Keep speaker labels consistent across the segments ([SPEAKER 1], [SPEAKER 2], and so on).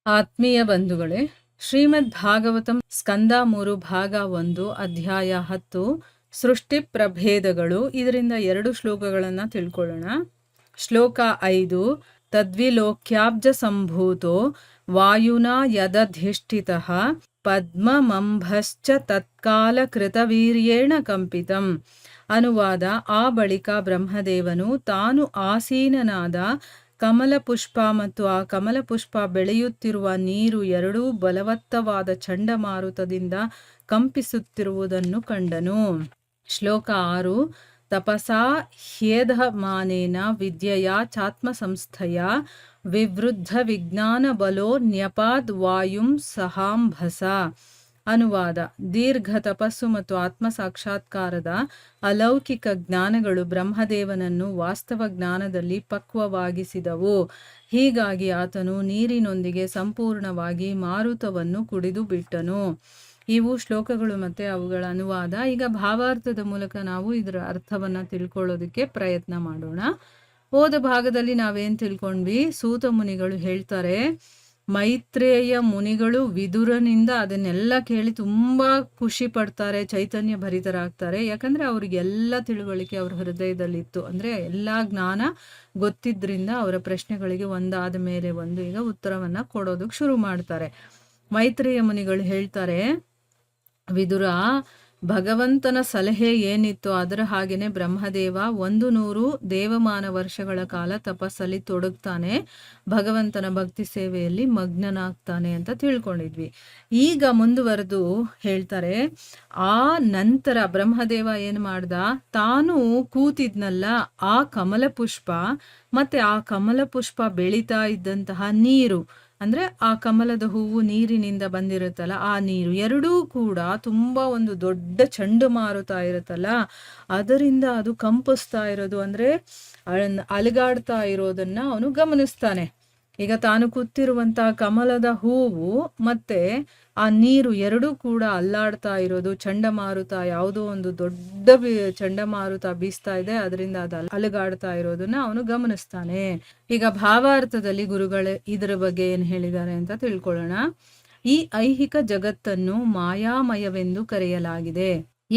[SPEAKER 1] ಆತ್ಮೀಯ ಬಂಧುಗಳೇ, ಶ್ರೀಮದ್ ಭಾಗವತಂ ಸ್ಕಂದ 3 ಭಾಗ 1 ಅಧ್ಯಾಯ 10 ಸೃಷ್ಟಿ ಪ್ರಭೇದಗಳು. ಇದರಿಂದ 2 ಶ್ಲೋಕಗಳನ್ನು ತಿಳ್ಕೊಳ್ಳೋಣ. ಶ್ಲೋಕ 5 ತದ್ವಿಲೋಕ್ಯಾಬ್ಜ ಸಂಭೂತೋ ವಾಯುನಾ ಯದಧಿಷ್ಠಿತಃ ಪದ್ಮಮಂಭಶ್ಚ ತತ್ಕಾಲ ಕೃತವೀರ್ಯೇಣ ಕಂಪಿತಂ. ಅನುವಾದ: ಆ ಬಳಿಕ ಬ್ರಹ್ಮದೇವನು ತಾನು ಆಸೀನನಾದ ಕಮಲಪುಷ್ಪ ಮತ್ತು ಆ ಕಮಲಪುಷ್ಪ ಬೆಳೆಯುತ್ತಿರುವ ನೀರು ಎರಡೂ ಬಲವತ್ತವಾದ ಚಂಡಮಾರುತದಿಂದ ಕಂಪಿಸುತ್ತಿರುವುದನ್ನು ಕಂಡನು. ಶ್ಲೋಕ 6 ತಪಸಾ ಹ್ಯೇಧಮಾನೇನ ವಿದ್ಯೆಯ ಚಾತ್ಮಸಂಸ್ಥಯ ವಿವೃದ್ಧ ವಿಜ್ಞಾನ ಬಲೋ ನ್ಯಪಾದ್ ವಾಯುಂ ಸಹಾಂಭಸ. ಅನುವಾದ: ದೀರ್ಘ ತಪಸ್ಸು ಮತ್ತು ಆತ್ಮ ಸಾಕ್ಷಾತ್ಕಾರದ ಅಲೌಕಿಕ ಜ್ಞಾನಗಳು ಬ್ರಹ್ಮದೇವನನ್ನು ವಾಸ್ತವ ಜ್ಞಾನದಲ್ಲಿ ಪಕ್ವವಾಗಿಸಿದವು. ಹೀಗಾಗಿ ಆತನು ನೀರಿನೊಂದಿಗೆ ಸಂಪೂರ್ಣವಾಗಿ ಮಾರುತವನ್ನು ಕುಡಿದು ಬಿಟ್ಟನು. ಇವು ಶ್ಲೋಕಗಳು ಮತ್ತು ಅವುಗಳ ಅನುವಾದ. ಈಗ ಭಾವಾರ್ಥದ ಮೂಲಕ ನಾವು ಇದರ ಅರ್ಥವನ್ನು ತಿಳ್ಕೊಳ್ಳೋದಕ್ಕೆ ಪ್ರಯತ್ನ ಮಾಡೋಣ. ಹೋದ ಭಾಗದಲ್ಲಿ ನಾವೇನು ತಿಳ್ಕೊಂಡ್ವಿ? ಸೂತ ಮುನಿಗಳು ಹೇಳ್ತಾರೆ, ಮೈತ್ರೇಯ ಮುನಿಗಳು ವಿದುರನಿಂದ ಅದನ್ನೆಲ್ಲ ಕೇಳಿ ತುಂಬ ಖುಷಿ ಪಡ್ತಾರೆ, ಚೈತನ್ಯ ಭರಿತರಾಗ್ತಾರೆ. ಯಾಕಂದರೆ ಅವರಿಗೆಲ್ಲ ತಿಳುವಳಿಕೆ ಅವ್ರ ಹೃದಯದಲ್ಲಿತ್ತು. ಅಂದರೆ ಎಲ್ಲ ಜ್ಞಾನ ಗೊತ್ತಿದ್ದರಿಂದ ಅವರ ಪ್ರಶ್ನೆಗಳಿಗೆ ಒಂದಾದ ಮೇಲೆ ಒಂದು ಈಗ ಉತ್ತರವನ್ನು ಕೊಡೋದಕ್ಕೆ ಶುರು ಮಾಡ್ತಾರೆ. ಮೈತ್ರೇಯ ಮುನಿಗಳು ಹೇಳ್ತಾರೆ, ವಿದುರ, ಭಗವಂತನ ಸಲಹೆ ಏನಿತ್ತು ಅದರ ಹಾಗೇನೆ ಬ್ರಹ್ಮದೇವ 100 ದೇವಮಾನ ವರ್ಷಗಳ ಕಾಲ ತಪಸ್ಸಲ್ಲಿ ತೊಡಗ್ತಾನೆ, ಭಗವಂತನ ಭಕ್ತಿ ಸೇವೆಯಲ್ಲಿ ಮಗ್ನನಾಗ್ತಾನೆ ಅಂತ ತಿಳ್ಕೊಂಡಿದ್ವಿ. ಈಗ ಮುಂದುವರೆದು ಹೇಳ್ತಾರೆ, ಆ ನಂತರ ಬ್ರಹ್ಮದೇವ ಏನು ಮಾಡ್ದ? ತಾನು ಕೂತಿದ್ನಲ್ಲ ಆ ಕಮಲಪುಷ್ಪ ಮತ್ತೆ ಆ ಕಮಲಪುಷ್ಪ ಬೆಳೀತಾ ಇದ್ದಂತಹ ನೀರು, ಅಂದರೆ ಆ ಕಮಲದ ಹೂವು ನೀರಿನಿಂದ ಬಂದಿರುತ್ತಲ್ಲ ಆ ನೀರು ಎರಡೂ ಕೂಡ ತುಂಬ ಒಂದು ದೊಡ್ಡ ಚಂಡಮಾರುತ ಇರುತ್ತಲ್ಲ ಅದರಿಂದ ಅದು ಕಂಪಿಸ್ತಾ ಇರೋದು, ಅಂದರೆ ಅಲುಗಾಡ್ತಾ ಇರೋದನ್ನ ಅವನು ಗಮನಿಸ್ತಾನೆ. ಈಗ ತಾನು ಕೂತಿರುವಂತಹ ಕಮಲದ ಹೂವು ಮತ್ತೆ ಆ ನೀರು ಎರಡೂ ಕೂಡ ಅಲ್ಲಾಡ್ತಾ ಇರೋದು, ಚಂಡಮಾರುತ ಯಾವುದೋ ಒಂದು ದೊಡ್ಡ ಚಂಡಮಾರುತ ಬೀಸ್ತಾ ಇದೆ, ಅದರಿಂದ ಅದು ಅಲುಗಾಡ್ತಾ ಇರೋದನ್ನ ಅವನು ಗಮನಿಸ್ತಾನೆ. ಈಗ ಭಾವಾರ್ಥದಲ್ಲಿ ಗುರುಗಳೇ ಇದರ ಬಗ್ಗೆ ಏನು ಹೇಳಿದ್ದಾರೆ ಅಂತ ತಿಳ್ಕೊಳ್ಳೋಣ. ಈ ಐಹಿಕ ಜಗತ್ತನ್ನು ಮಾಯಾಮಯವೆಂದು ಕರೆಯಲಾಗಿದೆ,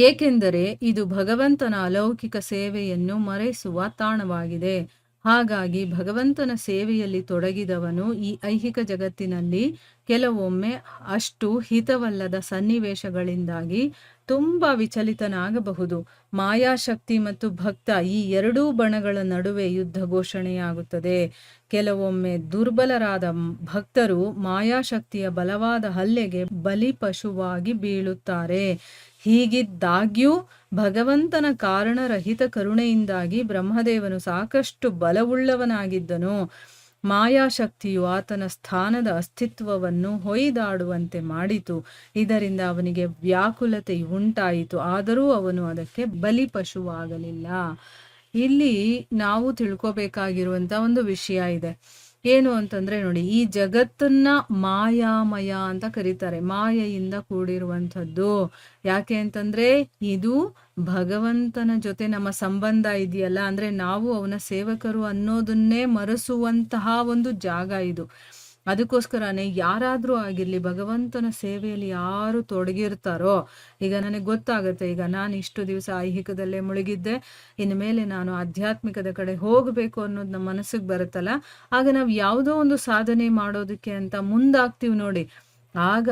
[SPEAKER 1] ಏಕೆಂದರೆ ಇದು ಭಗವಂತನ ಅಲೌಕಿಕ ಸೇವೆಯನ್ನು ಮರೆಸುವ ತಾಣವಾಗಿದೆ. ಹಾಗಾಗಿ ಭಗವಂತನ ಸೇವೆಯಲ್ಲಿ ತೊಡಗಿದವನು ಈ ಐಹಿಕ ಜಗತ್ತಿನಲ್ಲಿ ಕೆಲವೊಮ್ಮೆ ಅಷ್ಟು ಹಿತವಲ್ಲದ ಸನ್ನಿವೇಶಗಳಿಂದಾಗಿ ತುಂಬ ವಿಚಲಿತನಾಗಬಹುದು. ಮಾಯಾಶಕ್ತಿ ಮತ್ತು ಭಕ್ತ ಈ ಎರಡೂ ಬಣಗಳ ನಡುವೆ ಯುದ್ಧ ಘೋಷಣೆಯಾಗುತ್ತದೆ. ಕೆಲವೊಮ್ಮೆ ದುರ್ಬಲರಾದ ಭಕ್ತರು ಮಾಯಾಶಕ್ತಿಯ ಬಲವಾದ ಹಲ್ಲೆಗೆ ಬಲಿಪಶುವಾಗಿ ಬೀಳುತ್ತಾರೆ. ಹೀಗಿದ್ದಾಗ್ಯೂ ಭಗವಂತನ ಕಾರಣರಹಿತ ಕರುಣೆಯಿಂದಾಗಿ ಬ್ರಹ್ಮದೇವನು ಸಾಕಷ್ಟು ಬಲವುಳ್ಳವನಾಗಿದ್ದನು. ಮಾಯಾಶಕ್ತಿಯು ಆತನ ಸ್ಥಾನದ ಅಸ್ತಿತ್ವವನ್ನು ಹೊಯ್ದಾಡುವಂತೆ ಮಾಡಿತು. ಇದರಿಂದ ಅವನಿಗೆ ವ್ಯಾಕುಲತೆ ಉಂಟಾಯಿತು, ಆದರೂ ಅವನು ಅದಕ್ಕೆ ಬಲಿಪಶುವಾಗಲಿಲ್ಲ. ಇಲ್ಲಿ ನಾವು ತಿಳ್ಕೊಬೇಕಾಗಿರುವಂಥ ಒಂದು ವಿಷಯ ಇದೆ. ಏನು ಅಂತಂದ್ರೆ ನೋಡಿ, ಈ ಜಗತ್ತನ್ನ ಮಾಯಾಮಯ ಅಂತ ಕರೀತಾರೆ, ಮಾಯೆಯಿಂದ ಕೂಡಿರುವಂಥದ್ದು. ಯಾಕೆ ಅಂತಂದ್ರೆ ಇದು ಭಗವಂತನ ಜೊತೆ ನಮ್ಮ ಸಂಬಂಧ ಇದೆಯಲ್ಲ, ಅಂದ್ರೆ ನಾವು ಅವನ ಸೇವಕರು ಅನ್ನೋದನ್ನೇ ಮರೆಸುವಂತಹ ಒಂದು ಜಾಗ ಇದು. ಅದಕ್ಕೋಸ್ಕರನೇ ಯಾರಾದರೂ ಆಗಿರಲಿ ಭಗವಂತನ ಸೇವೆಯಲ್ಲಿ ಯಾರು ತೊಡಗಿರ್ತಾರೋ, ಈಗ ನನಗೆ ಗೊತ್ತಾಗುತ್ತೆ, ಈಗ ನಾನು ಇಷ್ಟು ದಿವಸ ಐಹಿಕದಲ್ಲೇ ಮುಳುಗಿದ್ದೆ, ಇನ್ನು ಮೇಲೆ ನಾನು ಆಧ್ಯಾತ್ಮಿಕದ ಕಡೆ ಹೋಗಬೇಕು ಅನ್ನೋದು ನಮ್ಮ ಮನಸ್ಸಿಗೆ ಬರುತ್ತಲ್ಲ, ಆಗ ನಾವು ಯಾವುದೋ ಒಂದು ಸಾಧನೆ ಮಾಡೋದಕ್ಕೆ ಅಂತ ಮುಂದಾಗ್ತೀವಿ ನೋಡಿ. ಆಗ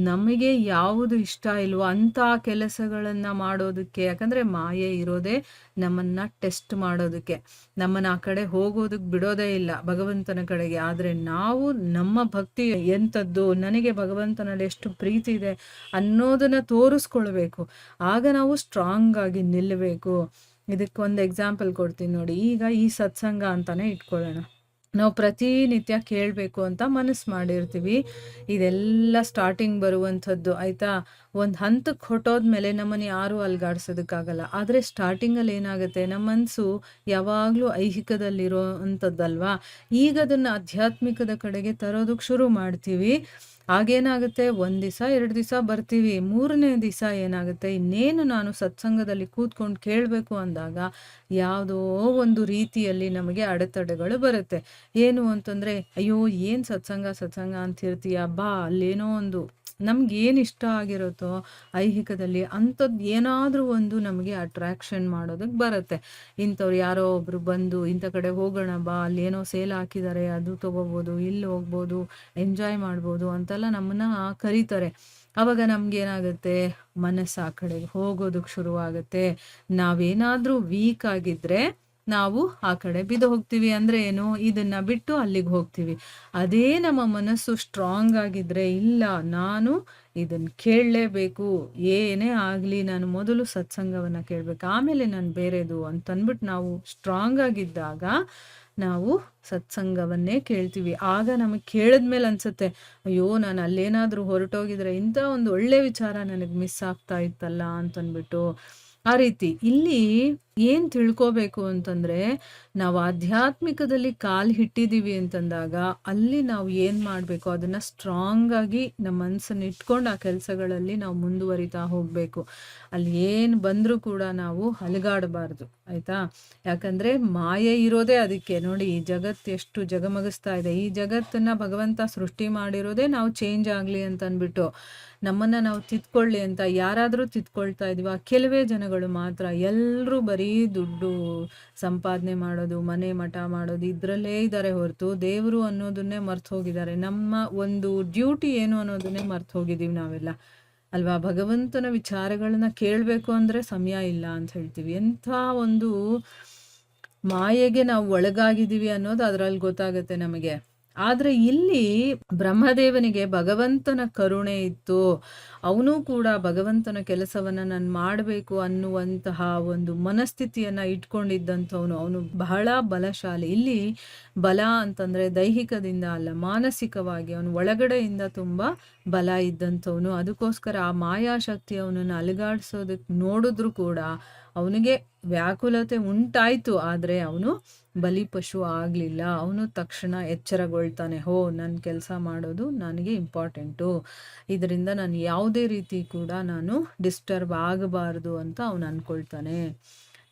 [SPEAKER 1] ನಮಗೆ ಯಾವುದು ಇಷ್ಟ ಇಲ್ವೋ ಅಂಥ ಕೆಲಸಗಳನ್ನು ಮಾಡೋದಕ್ಕೆ, ಯಾಕಂದರೆ ಮಾಯೆ ಇರೋದೇ ನಮ್ಮನ್ನು ಟೆಸ್ಟ್ ಮಾಡೋದಕ್ಕೆ, ನಮ್ಮನ್ನು ಆ ಕಡೆ ಹೋಗೋದಕ್ಕೆ ಬಿಡೋದೇ ಇಲ್ಲ ಭಗವಂತನ ಕಡೆಗೆ. ಆದರೆ ನಾವು ನಮ್ಮ ಭಕ್ತಿ ಎಂಥದ್ದು, ನನಗೆ ಭಗವಂತನಲ್ಲಿ ಎಷ್ಟು ಪ್ರೀತಿ ಇದೆ ಅನ್ನೋದನ್ನು ತೋರಿಸ್ಕೊಳ್ಬೇಕು. ಆಗ ನಾವು ಸ್ಟ್ರಾಂಗ್ ಆಗಿ ನಿಲ್ಲಬೇಕು. ಇದಕ್ಕೊಂದು ಎಕ್ಸಾಂಪಲ್ ಕೊಡ್ತೀನಿ ನೋಡಿ. ಈಗ ಈ ಸತ್ಸಂಗ ಅಂತಾನೆ ಇಟ್ಕೊಳ್ಳೋಣ, ನಾವು ಪ್ರತಿನಿತ್ಯ ಕೇಳಬೇಕು ಅಂತ ಮನಸ್ಸು ಮಾಡಿರ್ತೀವಿ. ಇದೆಲ್ಲ ಸ್ಟಾರ್ಟಿಂಗ್ ಬರುವಂಥದ್ದು ಆಯಿತಾ. ಒಂದು ಹಂತಕ್ಕೆ ಹೊಟ್ಟೋದ್ಮೇಲೆ ನಮ್ಮನ್ನು ಯಾರೂ ಅಲ್ಗಾಡ್ಸೋದಕ್ಕಾಗಲ್ಲ. ಆದರೆ ಸ್ಟಾರ್ಟಿಂಗಲ್ಲಿ ಏನಾಗುತ್ತೆ, ನಮ್ಮ ಮನಸ್ಸು ಯಾವಾಗಲೂ ಐಹಿಕದಲ್ಲಿರೋ ಅಂಥದ್ದಲ್ವಾ. ಈಗ ಅದನ್ನು ಆಧ್ಯಾತ್ಮಿಕದ ಕಡೆಗೆ ತರೋದಕ್ಕೆ ಶುರು ಮಾಡ್ತೀವಿ. ಆಗೇನಾಗುತ್ತೆ, ಒಂದು ದಿವಸ 2 ದಿವಸ ಬರ್ತೀವಿ, 3ನೇ ದಿವಸ ಏನಾಗುತ್ತೆ, ಇನ್ನೇನು ನಾನು ಸತ್ಸಂಗದಲ್ಲಿ ಕೂತ್ಕೊಂಡು ಕೇಳಬೇಕು ಅಂದಾಗ ಯಾವುದೋ ಒಂದು ರೀತಿಯಲ್ಲಿ ನಮಗೆ ಅಡೆತಡೆಗಳು ಬರುತ್ತೆ. ಏನು ಅಂತಂದರೆ, ಅಯ್ಯೋ ಏನು ಸತ್ಸಂಗ ಅಂತಿರ್ತೀಯ, ಬಾ ಅಲ್ಲೇನೋ ಒಂದು ನಮ್ಗೇನು ಇಷ್ಟ ಆಗಿರುತ್ತೋ ಐಹಿಕದಲ್ಲಿ ಅಂಥದ್ದು ಏನಾದರೂ ಒಂದು ನಮಗೆ ಅಟ್ರಾಕ್ಷನ್ ಮಾಡೋದಕ್ಕೆ ಬರುತ್ತೆ. ಇಂಥವ್ರು ಯಾರೋ ಒಬ್ಬರು ಬಂದು ಇಂಥ ಕಡೆ ಹೋಗೋಣ ಬಾ, ಅಲ್ಲೇನೋ ಸೇಲ್ ಹಾಕಿದ್ದಾರೆ, ಅದು ತೊಗೋಬೋದು, ಇಲ್ಲಿ ಹೋಗ್ಬೋದು, ಎಂಜಾಯ್ ಮಾಡ್ಬೋದು ಅಂತೆಲ್ಲ ನಮ್ಮನ್ನ ಕರೀತಾರೆ. ಆವಾಗ ನಮ್ಗೇನಾಗುತ್ತೆ, ಮನಸ್ಸು ಆ ಕಡೆಗೆ ಹೋಗೋದಕ್ಕೆ ಶುರುವಾಗುತ್ತೆ. ನಾವೇನಾದರೂ ವೀಕ್ ಆಗಿದ್ರೆ ನಾವು ಆ ಕಡೆ ಬಿದ್ದು ಹೋಗ್ತೀವಿ. ಅಂದರೆ ಏನು, ಇದನ್ನು ಬಿಟ್ಟು ಅಲ್ಲಿಗೆ ಹೋಗ್ತೀವಿ. ಅದೇ ನಮ್ಮ ಮನಸ್ಸು ಸ್ಟ್ರಾಂಗ್ ಆಗಿದ್ರೆ, ಇಲ್ಲ ನಾನು ಇದನ್ನು ಕೇಳಲೇಬೇಕು, ಏನೇ ಆಗಲಿ ನಾನು ಮೊದಲು ಸತ್ಸಂಗವನ್ನು ಕೇಳಬೇಕು, ಆಮೇಲೆ ನಾನು ಬೇರೆದು ಅಂತಂದ್ಬಿಟ್ಟು ನಾವು ಸ್ಟ್ರಾಂಗ್ ಆಗಿದ್ದಾಗ ನಾವು ಸತ್ಸಂಗವನ್ನೇ ಕೇಳ್ತೀವಿ. ಆಗ ನಮಗೆ ಕೇಳಿದ್ಮೇಲೆ ಅನ್ಸುತ್ತೆ, ಅಯ್ಯೋ ನಾನು ಅಲ್ಲೇನಾದರೂ ಹೊರಟೋಗಿದ್ರೆ ಇಂಥ ಒಂದು ಒಳ್ಳೆ ವಿಚಾರ ನನಗೆ ಮಿಸ್ ಆಗ್ತಾ ಇತ್ತಲ್ಲ ಅಂತಂದ್ಬಿಟ್ಟು. ಆ ರೀತಿ ಇಲ್ಲಿ ಏನು ತಿಳ್ಕೋಬೇಕು ಅಂತಂದರೆ, ನಾವು ಆಧ್ಯಾತ್ಮಿಕದಲ್ಲಿ ಕಾಲು ಇಟ್ಟಿದ್ದೀವಿ ಅಂತಂದಾಗ ಅಲ್ಲಿ ನಾವು ಏನು ಮಾಡಬೇಕು, ಅದನ್ನು ಸ್ಟ್ರಾಂಗಾಗಿ ನಮ್ಮ ಮನಸ್ಸನ್ನು ಇಟ್ಕೊಂಡು ಆ ಕೆಲಸಗಳಲ್ಲಿ ನಾವು ಮುಂದುವರಿತಾ ಹೋಗಬೇಕು. ಅಲ್ಲಿ ಏನು ಬಂದರೂ ಕೂಡ ನಾವು ಅಲುಗಾಡಬಾರ್ದು, ಆಯಿತಾ? ಯಾಕಂದರೆ ಮಾಯೆ ಇರೋದೇ ಅದಕ್ಕೆ. ನೋಡಿ, ಈ ಜಗತ್ತು ಎಷ್ಟು ಜಗಮಗಿಸ್ತಾ ಇದೆ. ಈ ಜಗತ್ತನ್ನು ಭಗವಂತ ಸೃಷ್ಟಿ ಮಾಡಿರೋದೇ ನಾವು ಚೇಂಜ್ ಆಗಲಿ ಅಂತ ಅಂದ್ಬಿಟ್ಟು, ನಮ್ಮನ್ನು ನಾವು ತಿದ್ಕೊಳ್ಳಿ ಅಂತ. ಯಾರಾದರೂ ತಿದ್ಕೊಳ್ತಾ ಇದೀವ? ಕೆಲವೇ ಜನಗಳು ಮಾತ್ರ. ಎಲ್ಲರೂ ಬರೀ ದುಡ್ಡು ಸಂಪಾದನೆ ಮಾಡೋದು, ಮನೆ ಮಠ ಮಾಡೋದು, ಇದರಲ್ಲೇ ಇದ್ದಾರೆ ಹೊರತು ದೇವರು ಅನ್ನೋದನ್ನೇ ಮರ್ತು ಹೋಗಿದ್ದಾರೆ. ನಮ್ಮ ಒಂದು ಡ್ಯೂಟಿ ಏನು ಅನ್ನೋದನ್ನೇ ಮರ್ತು ಹೋಗಿದ್ದೀವಿ ನಾವೆಲ್ಲ, ಅಲ್ವಾ? ಭಗವಂತನ ವಿಚಾರಗಳನ್ನ ಕೇಳಬೇಕು ಅಂದರೆ ಸಮಯ ಇಲ್ಲ ಅಂತ ಹೇಳ್ತೀವಿ. ಎಂಥ ಒಂದು ಮಾಯೆಗೆ ನಾವು ಒಳಗಾಗಿದ್ದೀವಿ ಅನ್ನೋದು ಅದರಲ್ಲಿ ಗೊತ್ತಾಗುತ್ತೆ ನಮಗೆ. ಆದರೆ ಇಲ್ಲಿ ಬ್ರಹ್ಮದೇವನಿಗೆ ಭಗವಂತನ ಕರುಣೆ ಇತ್ತು. ಅವನು ಕೂಡ ಭಗವಂತನ ಕೆಲಸವನ್ನು ನಾನು ಮಾಡಬೇಕು ಅನ್ನುವಂತಹ ಒಂದು ಮನಸ್ಥಿತಿಯನ್ನು ಇಟ್ಕೊಂಡಿದ್ದಂಥವನು. ಅವನು ಬಹಳ ಬಲಶಾಲಿ. ಇಲ್ಲಿ ಬಲ ಅಂತಂದರೆ ದೈಹಿಕದಿಂದ ಅಲ್ಲ, ಮಾನಸಿಕವಾಗಿ ಅವನು ಒಳಗಡೆಯಿಂದ ತುಂಬ ಬಲ ಇದ್ದಂಥವನು. ಅದಕ್ಕೋಸ್ಕರ ಆ ಮಾಯಾಶಕ್ತಿ ಅವನನ್ನು ಅಲುಗಾಡಿಸೋದಕ್ಕೆ ನೋಡಿದ್ರು ಕೂಡ ಅವನಿಗೆ ವ್ಯಾಕುಲತೆ ಉಂಟಾಯಿತು, ಆದರೆ ಅವನು ಬಲಿಪಶು ಆಗಲಿಲ್ಲ. ಅವನು ತಕ್ಷಣ ಎಚ್ಚರಗೊಳ್ತಾನೆ, ಹೋ ನನ್ನ ಕೆಲಸ ಮಾಡೋದು ನನಗೆ ಇಂಪಾರ್ಟೆಂಟು, ಇದರಿಂದ ನಾನು ಯಾವುದೇ ರೀತಿ ಕೂಡ ನಾನು ಡಿಸ್ಟರ್ಬ್ ಆಗಬಾರ್ದು ಅಂತ ಅವನು ಅಂದ್ಕೊಳ್ತಾನೆ.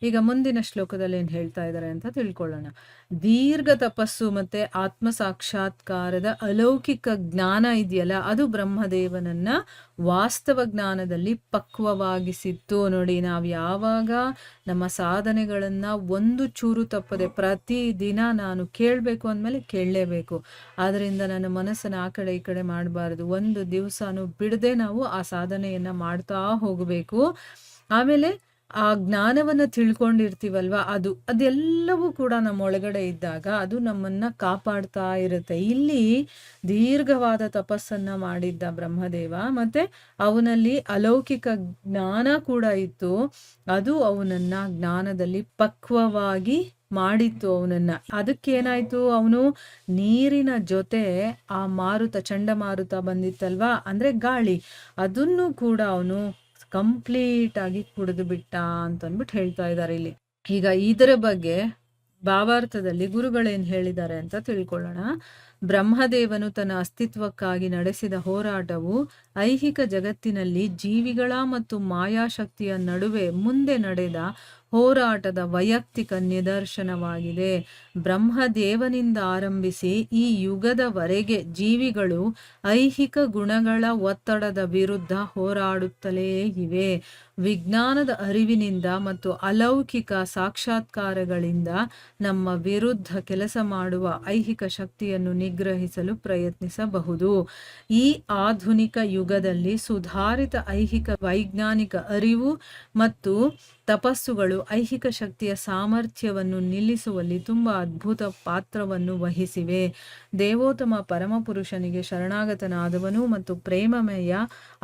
[SPEAKER 1] ಈಗ ಮುಂದಿನ ಶ್ಲೋಕದಲ್ಲಿ ಏನು ಹೇಳ್ತಾ ಇದ್ದಾರೆ ಅಂತ ತಿಳ್ಕೊಳ್ಳೋಣ. ದೀರ್ಘ ತಪಸ್ಸು ಮತ್ತು ಆತ್ಮ ಸಾಕ್ಷಾತ್ಕಾರದ ಅಲೌಕಿಕ ಜ್ಞಾನ ಇದೆಯಲ್ಲ, ಅದು ಬ್ರಹ್ಮದೇವನನ್ನ ವಾಸ್ತವ ಜ್ಞಾನದಲ್ಲಿ ಪಕ್ವವಾಗಿಸಿತ್ತು. ನೋಡಿ, ನಾವು ಯಾವಾಗ ನಮ್ಮ ಸಾಧನೆಗಳನ್ನು ಒಂದು ಚೂರು ತಪ್ಪದೆ ಪ್ರತಿದಿನ ನಾನು ಕೇಳಬೇಕು ಅಂದಮೇಲೆ ಕೇಳಲೇಬೇಕು. ಆದ್ದರಿಂದ ನನ್ನ ಮನಸ್ಸನ್ನು ಆ ಕಡೆ ಈ ಕಡೆ ಮಾಡಬಾರ್ದು. ಒಂದು ದಿವಸನೂ ಬಿಡದೆ ನಾವು ಆ ಸಾಧನೆಯನ್ನು ಮಾಡ್ತಾ ಹೋಗಬೇಕು. ಆಮೇಲೆ ಆ ಜ್ಞಾನವನ್ನು ತಿಳ್ಕೊಂಡಿರ್ತೀವಲ್ವ, ಅದೆಲ್ಲವೂ ಕೂಡ ನಮ್ಮ ಒಳಗಡೆ ಇದ್ದಾಗ ಅದು ನಮ್ಮನ್ನು ಕಾಪಾಡ್ತಾ ಇರುತ್ತೆ. ಇಲ್ಲಿ ದೀರ್ಘವಾದ ತಪಸ್ಸನ್ನು ಮಾಡಿದ್ದ ಬ್ರಹ್ಮದೇವ, ಮತ್ತು ಅವನಲ್ಲಿ ಅಲೌಕಿಕ ಜ್ಞಾನ ಕೂಡ ಇತ್ತು. ಅದು ಅವನನ್ನು ಜ್ಞಾನದಲ್ಲಿ ಪಕ್ವವಾಗಿ ಮಾಡಿತ್ತು ಅವನನ್ನು. ಅದಕ್ಕೇನಾಯಿತು, ಅವನು ನೀರಿನ ಜೊತೆ ಆ ಚಂಡಮಾರುತ ಬಂದಿತ್ತಲ್ವಾ, ಅಂದರೆ ಗಾಳಿ, ಅದನ್ನು ಕೂಡ ಅವನು ಕಂಪ್ಲೀಟ್ ಆಗಿ ಕುಡಿದು ಬಿಟ್ಟ ಅಂತಂದ್ಬಿಟ್ಟು ಹೇಳ್ತಾ ಇದ್ದಾರೆ ಇಲ್ಲಿ. ಈಗ ಇದರ ಬಗ್ಗೆ ಭಾವಾರ್ಥದಲ್ಲಿ ಗುರುಗಳೇನು ಹೇಳಿದ್ದಾರೆ ಅಂತ ತಿಳ್ಕೊಳ್ಳೋಣ. ಬ್ರಹ್ಮದೇವನು ತನ್ನ ಅಸ್ತಿತ್ವಕ್ಕಾಗಿ ನಡೆಸಿದ ಹೋರಾಟವು ಐಹಿಕ ಜಗತ್ತಿನಲ್ಲಿ ಜೀವಿಗಳ ಮತ್ತು ಮಾಯಾಶಕ್ತಿಯ ನಡುವೆ ಮುಂದೆ ನಡೆದ ಹೋರಾಟದ ವೈಯಕ್ತಿಕ ನಿದರ್ಶನವಾಗಿದೆ. ಬ್ರಹ್ಮದೇವನಿಂದ ಆರಂಭಿಸಿ ಈ ಯುಗದವರೆಗೆ ಜೀವಿಗಳು ಐಹಿಕ ಗುಣಗಳ ಒತ್ತಡದ ವಿರುದ್ಧ ಹೋರಾಡುತ್ತಲೇ ಇವೆ. ವಿಜ್ಞಾನದ ಅರಿವಿನಿಂದ ಮತ್ತು ಅಲೌಕಿಕ ಸಾಕ್ಷಾತ್ಕಾರಗಳಿಂದ ನಮ್ಮ ವಿರುದ್ಧ ಕೆಲಸ ಮಾಡುವ ಐಹಿಕ ಶಕ್ತಿಯನ್ನು ನಿಗ್ರಹಿಸಲು ಪ್ರಯತ್ನಿಸಬಹುದು. ಈ ಆಧುನಿಕ ಯುಗದಲ್ಲಿ ಸುಧಾರಿತ ಐಹಿಕ ವೈಜ್ಞಾನಿಕ ಅರಿವು ಮತ್ತು ತಪಸ್ಸುಗಳು ಐಹಿಕ ಶಕ್ತಿಯ ಸಾಮರ್ಥ್ಯವನ್ನು ನಿಲ್ಲಿಸುವಲ್ಲಿ ತುಂಬ ಅದ್ಭುತ ಪಾತ್ರವನ್ನು ವಹಿಸಿವೆ. ದೇವೋತ್ತಮ ಪರಮಪುರುಷನಿಗೆ ಶರಣಾಗತನಾದವನು ಮತ್ತು ಪ್ರೇಮಮಯ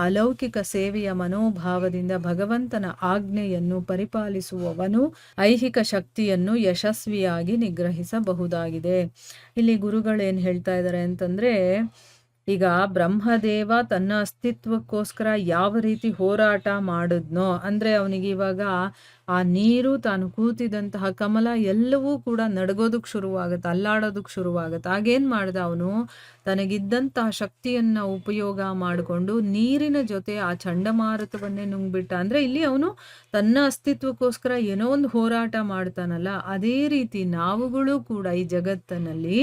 [SPEAKER 1] ಅಲೌಕಿಕ ಸೇವೆಯ ಮನೋಭಾವದಿಂದ ಭಗವಂತನ ಆಜ್ಞೆಯನ್ನು ಪರಿಪಾಲಿಸುವವನು ಐಹಿಕ ಶಕ್ತಿಯನ್ನು ಯಶಸ್ವಿಯಾಗಿ ನಿಗ್ರಹಿಸಬಹುದಾಗಿದೆ. ಇಲ್ಲಿ ಗುರುಗಳೇನು ಹೇಳ್ತಾ ಇದ್ದಾರೆ ಅಂತಂದರೆ, ಈಗ ಬ್ರಹ್ಮದೇವ ತನ್ನ ಅಸ್ತಿತ್ವಕ್ಕೋಸ್ಕರ ಯಾವ ರೀತಿ ಹೋರಾಟ ಮಾಡಿದ್ನೋ, ಅಂದರೆ ಅವನಿಗೆ ಇವಾಗ ಆ ನೀರು, ತಾನು ಕೂತಿದಂತಹ ಕಮಲ ಎಲ್ಲವೂ ಕೂಡ ನಡಗೋದಕ್ಕೆ ಶುರುವಾಗುತ್ತೆ, ಅಲ್ಲಾಡೋದಕ್ಕೆ ಶುರುವಾಗುತ್ತೆ. ಆಗೇನು ಮಾಡ್ದ ಅವನು, ತನಗಿದ್ದಂತಹ ಶಕ್ತಿಯನ್ನ ಉಪಯೋಗ ಮಾಡಿಕೊಂಡು ನೀರಿನ ಜೊತೆ ಆ ಚಂಡಮಾರುತವನ್ನೇ ನುಂಗ್ಬಿಟ್ಟ. ಅಂದ್ರೆ ಇಲ್ಲಿ ಅವನು ತನ್ನ ಅಸ್ತಿತ್ವಕ್ಕೋಸ್ಕರ ಏನೋ ಒಂದು ಹೋರಾಟ ಮಾಡ್ತಾನಲ್ಲ, ಅದೇ ರೀತಿ ನಾವುಗಳು ಕೂಡ ಈ ಜಗತ್ತಿನಲ್ಲಿ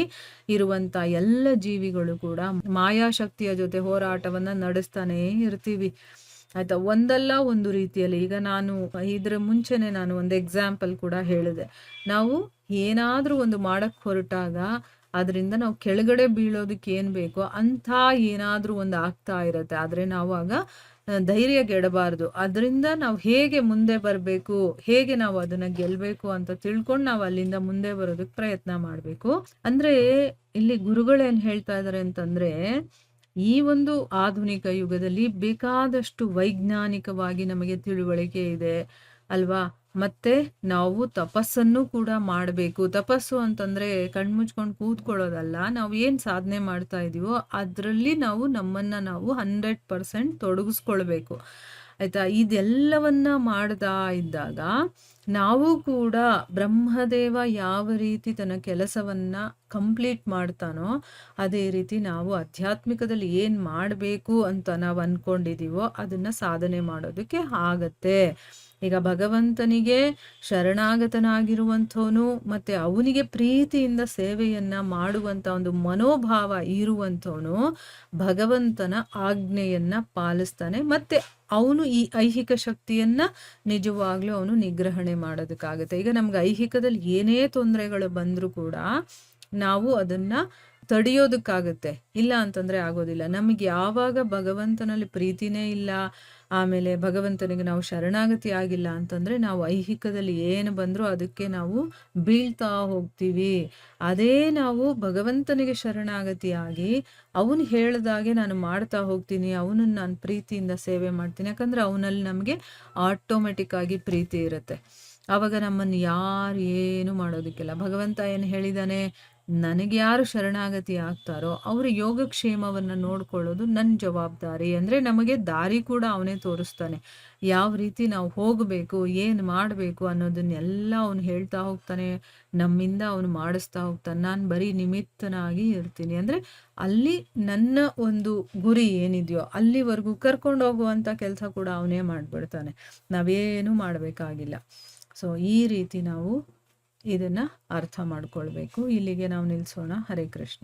[SPEAKER 1] ಇರುವಂತ ಎಲ್ಲ ಜೀವಿಗಳು ಕೂಡ ಮಾಯಾಶಕ್ತಿಯ ಜೊತೆ ಹೋರಾಟವನ್ನ ನಡೆಸ್ತಾನೆ ಇರ್ತೀವಿ. ಆಯ್ತಾ, ಒಂದಲ್ಲ ಒಂದು ರೀತಿಯಲ್ಲಿ. ಈಗ ನಾನು ಇದ್ರ ಮುಂಚೆನೆ ನಾನು ಒಂದು ಎಕ್ಸಾಂಪಲ್ ಕೂಡ ಹೇಳಿದೆ. ನಾವು ಏನಾದ್ರೂ ಒಂದು ಮಾಡಕ್ ಹೊರಟಾಗ ಅದರಿಂದ ನಾವು ಕೆಳಗಡೆ ಬೀಳೋದಕ್ಕೆ ಏನ್ ಬೇಕೋ ಅಂತ ಏನಾದ್ರೂ ಒಂದು ಆಗ್ತಾ ಇರತ್ತೆ. ಆದ್ರೆ ನಾವು ಆಗ ಧೈರ್ಯಗೆಡಬಾರ್ದು. ಅದರಿಂದ ನಾವು ಹೇಗೆ ಮುಂದೆ ಬರಬೇಕು, ಹೇಗೆ ನಾವು ಅದನ್ನ ಗೆಲ್ಬೇಕು ಅಂತ ತಿಳ್ಕೊಂಡು ನಾವು ಅಲ್ಲಿಂದ ಮುಂದೆ ಬರೋದಕ್ಕೆ ಪ್ರಯತ್ನ ಮಾಡ್ಬೇಕು. ಅಂದ್ರೆ ಇಲ್ಲಿ ಗುರುಗಳೇನ್ ಹೇಳ್ತಾ ಇದಾರೆ ಅಂತಂದ್ರೆ, ಈ ಒಂದು ಆಧುನಿಕ ಯುಗದಲ್ಲಿ ಬೇಕಾದಷ್ಟು ವೈಜ್ಞಾನಿಕವಾಗಿ ನಮಗೆ ತಿಳುವಳಿಕೆ ಇದೆ ಅಲ್ವಾ. ಮತ್ತೆ ನಾವು ತಪಸ್ಸನ್ನು ಕೂಡ ಮಾಡಬೇಕು. ತಪಸ್ಸು ಅಂತಂದ್ರೆ ಕಣ್ಮುಚ್ಕೊಂಡು ಕೂತ್ಕೊಳ್ಳೋದಲ್ಲ. ನಾವು ಏನ್ ಸಾಧನೆ ಮಾಡ್ತಾ ಇದೀವೋ ಅದ್ರಲ್ಲಿ ನಾವು ನಮ್ಮನ್ನ ನಾವು 100% ತೊಡಗಿಸ್ಕೊಳ್ಬೇಕು. ಆಯ್ತಾ, ಇದೆಲ್ಲವನ್ನ ಮಾಡ್ತಾ ಇದ್ದಾಗ ನಾವು ಕೂಡ ಬ್ರಹ್ಮದೇವ ಯಾವ ರೀತಿ ತನ್ನ ಕೆಲಸವನ್ನ ಕಂಪ್ಲೀಟ್ ಮಾಡ್ತಾನೋ ಅದೇ ರೀತಿ ನಾವು ಆಧ್ಯಾತ್ಮಿಕದಲ್ಲಿ ಏನ್ ಮಾಡಬೇಕು ಅಂತ ನಾವು ಅನ್ಕೊಂಡಿದೀವೋ ಅದನ್ನ ಸಾಧನೆ ಮಾಡೋದಕ್ಕೆ ಆಗತ್ತೆ. ಈಗ ಭಗವಂತನಿಗೆ ಶರಣಾಗತನಾಗಿರುವಂಥವನು ಮತ್ತೆ ಅವನಿಗೆ ಪ್ರೀತಿಯಿಂದ ಸೇವೆಯನ್ನ ಮಾಡುವಂತ ಒಂದು ಮನೋಭಾವ ಇರುವಂಥವನು ಭಗವಂತನ ಆಜ್ಞೆಯನ್ನ ಪಾಲಿಸ್ತಾನೆ. ಮತ್ತೆ ಅವನು ಈ ಐಹಿಕ ಶಕ್ತಿಯನ್ನ ನಿಜವಾಗ್ಲೂ ಅವನು ನಿಗ್ರಹಣೆ ಮಾಡೋದಕ್ಕಾಗತ್ತೆ. ಈಗ ನಮ್ಗೆ ಐಹಿಕದಲ್ಲಿ ಏನೇ ತೊಂದರೆಗಳು ಬಂದ್ರೂ ಕೂಡ ನಾವು ಅದನ್ನ ತಡೆಯೋದಕ್ಕಾಗತ್ತೆ, ಇಲ್ಲ ಅಂತಂದ್ರೆ ಆಗೋದಿಲ್ಲ. ನಮಗೆ ಯಾವಾಗ ಭಗವಂತನಲ್ಲಿ ಪ್ರೀತಿನೇ ಇಲ್ಲ, ಆಮೇಲೆ ಭಗವಂತನಿಗೆ ನಾವು ಶರಣಾಗತಿ ಆಗಿಲ್ಲ ಅಂತಂದ್ರೆ ನಾವು ಐಹಿಕದಲ್ಲಿ ಏನು ಬಂದ್ರೂ ಅದಕ್ಕೆ ನಾವು ಬೀಳ್ತಾ ಹೋಗ್ತೀವಿ. ಅದೇ ನಾವು ಭಗವಂತನಿಗೆ ಶರಣಾಗತಿ ಆಗಿ ಅವನು ಹೇಳ್ದಾಗೆ ನಾನು ಮಾಡ್ತಾ ಹೋಗ್ತೀನಿ, ಅವನನ್ನ ನಾನು ಪ್ರೀತಿಯಿಂದ ಸೇವೆ ಮಾಡ್ತೀನಿ. ಯಾಕಂದ್ರೆ ಅವನಲ್ಲಿ ನಮಗೆ ಆಟೋಮೆಟಿಕ್ ಆಗಿ ಪ್ರೀತಿ ಇರುತ್ತೆ. ಆವಾಗ ನಮ್ಮನ್ನು ಯಾರು ಏನು ಮಾಡೋದಕ್ಕಿಲ್ಲ. ಭಗವಂತ ಏನು ಹೇಳಿದಾನೆ, ನನಗೆ ಯಾರು ಶರಣಾಗತಿ ಆಗ್ತಾರೋ ಅವ್ರ ಯೋಗಕ್ಷೇಮವನ್ನ ನೋಡ್ಕೊಳ್ಳೋದು ನನ್ನ ಜವಾಬ್ದಾರಿ. ಅಂದ್ರೆ ನಮಗೆ ದಾರಿ ಕೂಡ ಅವನೇ ತೋರಿಸ್ತಾನೆ, ಯಾವ ರೀತಿ ನಾವು ಹೋಗಬೇಕು, ಏನು ಮಾಡಬೇಕು ಅನ್ನೋದನ್ನೆಲ್ಲ ಅವನು ಹೇಳ್ತಾ ಹೋಗ್ತಾನೆ, ನಮ್ಮಿಂದ ಅವನು ಮಾಡಿಸ್ತಾ ಹೋಗ್ತಾನೆ. ನಾನು ಬರೀ ನಿಮಿತ್ತನಾಗಿ ಇರ್ತೀನಿ. ಅಂದ್ರೆ ಅಲ್ಲಿ ನನ್ನ ಒಂದು ಗುರಿ ಏನಿದೆಯೋ ಅಲ್ಲಿವರೆಗೂ ಕರ್ಕೊಂಡು ಹೋಗುವಂತ ಕೆಲಸ ಕೂಡ ಅವನೇ ಮಾಡ್ಬಿಡ್ತಾನೆ, ನಾವೇನು ಮಾಡಬೇಕಾಗಿಲ್ಲ. ಸೊ ಈ ರೀತಿ ನಾವು ಇದನ್ನ ಅರ್ಥ ಮಾಡ್ಕೊಳ್ಬೇಕು. ಇಲ್ಲಿಗೆ ನಾವು ನಿಲ್ಸೋಣ. ಹರೇ ಕೃಷ್ಣ.